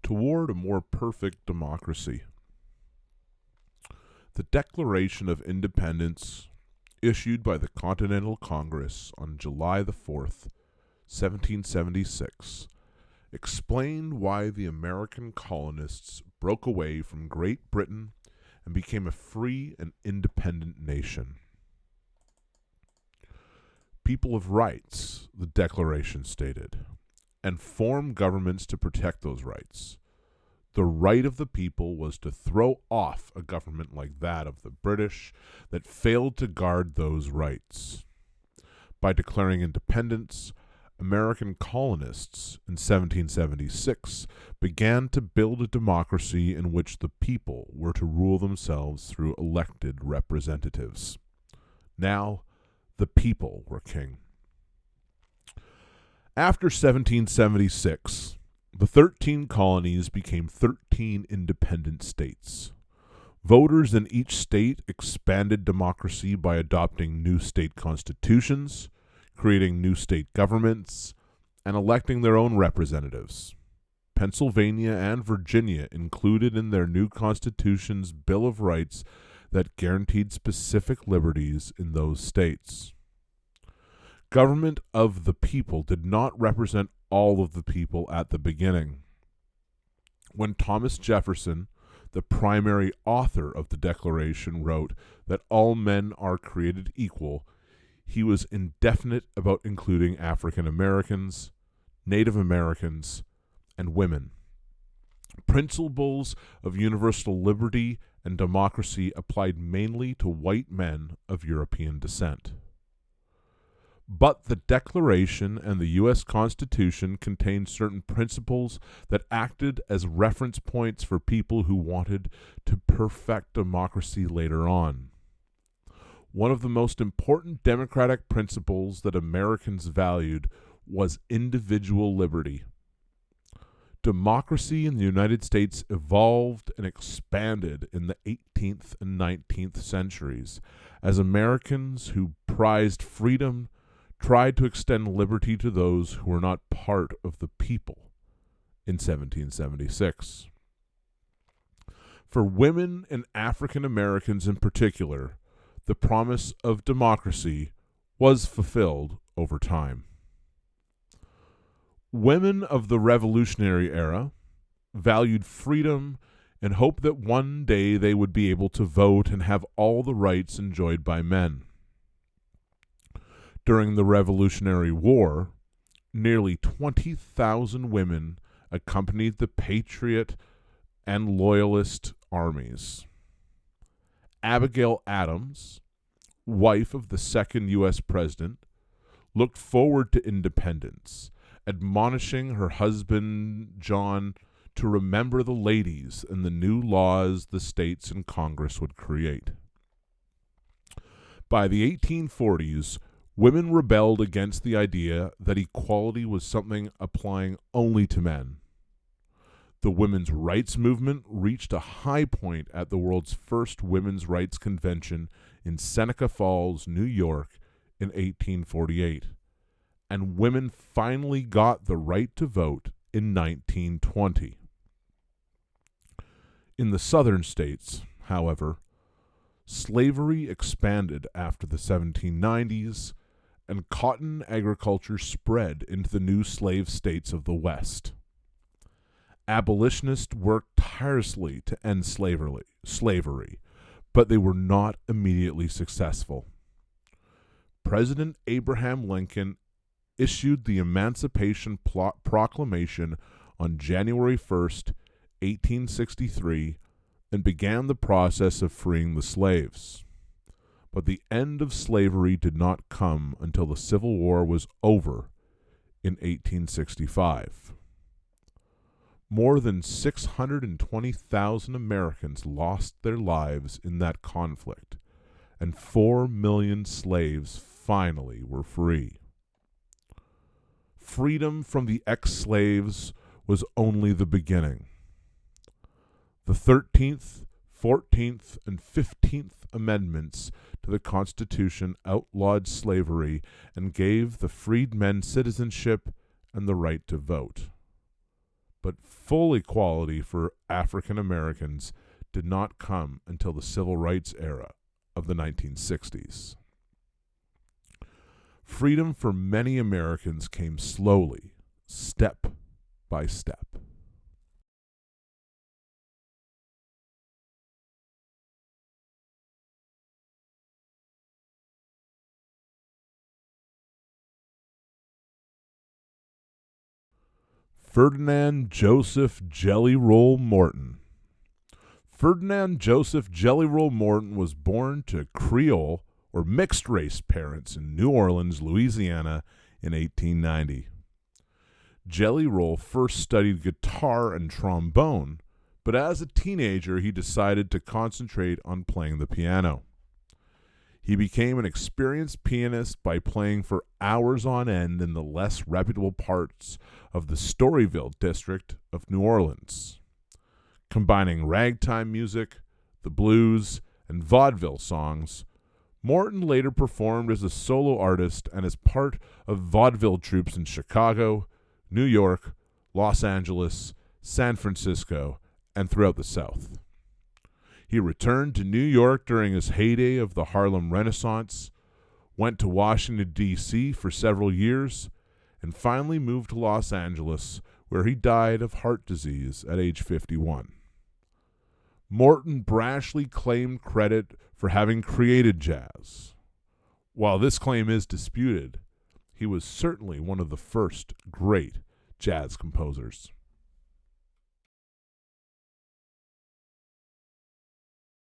toward a more perfect democracy. The Declaration of Independence, issued by the Continental Congress on July the 4th, 1776, explained why the American colonists broke away from Great Britain and became a free and independent nation. People have rights, the Declaration stated, and form governments to protect those rights. The right of the people was to throw off a government like that of the British that failed to guard those rights. By declaring independence, American colonists in 1776 began to build a democracy in which the people were to rule themselves through elected representatives. Now, the people were king. After 1776, the 13 colonies became 13 independent states. Voters in each state expanded democracy by adopting new state constitutions, creating new state governments, and electing their own representatives. Pennsylvania and Virginia included in their new constitutions Bill of Rights that guaranteed specific liberties in those states. Government of the people did not represent all of the people at the beginning. When Thomas Jefferson, the primary author of the Declaration, wrote that all men are created equal, he was indefinite about including African Americans, Native Americans, and women. Principles of universal liberty and democracy applied mainly to white men of European descent. But the Declaration and the U.S. Constitution contained certain principles that acted as reference points for people who wanted to perfect democracy later on. One of the most important democratic principles that Americans valued was individual liberty. Democracy in the United States evolved and expanded in the 18th and 19th centuries as Americans who prized freedom tried to extend liberty to those who were not part of the people in 1776. For women and African Americans in particular, the promise of democracy was fulfilled over time. Women of the Revolutionary era valued freedom and hoped that one day they would be able to vote and have all the rights enjoyed by men. During the Revolutionary War, nearly 20,000 women accompanied the Patriot and Loyalist armies. Abigail Adams, wife of the second U.S. president, looked forward to independence, admonishing her husband John to remember the ladies and the new laws the states and Congress would create. By the 1840s, women rebelled against the idea that equality was something applying only to men. The women's rights movement reached a high point at the world's first women's rights convention in Seneca Falls, New York, in 1848, and women finally got the right to vote in 1920. In the southern states, however, slavery expanded after the 1790s, and cotton agriculture spread into the new slave states of the West. Abolitionists worked tirelessly to end slavery, but they were not immediately successful. President Abraham Lincoln issued the Emancipation Proclamation on January 1st, 1863, and began the process of freeing the slaves. But the end of slavery did not come until the Civil War was over in 1865. More than 620,000 Americans lost their lives in that conflict, and 4 million slaves finally were free. Freedom from the ex-slaves was only the beginning. The 13th, 14th, and 15th Amendments to the Constitution outlawed slavery and gave the freedmen citizenship and the right to vote. but full equality for African Americans did not come until the civil rights era of the 1960s. Freedom for many Americans came slowly, step by step. Ferdinand Joseph Jelly Roll Morton. Ferdinand Joseph Jelly Roll Morton was born to Creole or mixed-race parents in New Orleans, Louisiana in 1890. Jelly Roll first studied guitar and trombone, but as a teenager he decided to concentrate on playing the piano. He became an experienced pianist by playing for hours on end in the less reputable parts of the Storyville district of New Orleans. Combining ragtime music, the blues, and vaudeville songs, Morton later performed as a solo artist and as part of vaudeville troupes in Chicago, New York, Los Angeles, San Francisco, and throughout the South. He returned to New York during his heyday of the Harlem Renaissance, went to Washington, D.C. for several years, and finally moved to Los Angeles, where he died of heart disease at age 51. Morton brashly claimed credit for having created jazz. While this claim is disputed, he was certainly one of the first great jazz composers.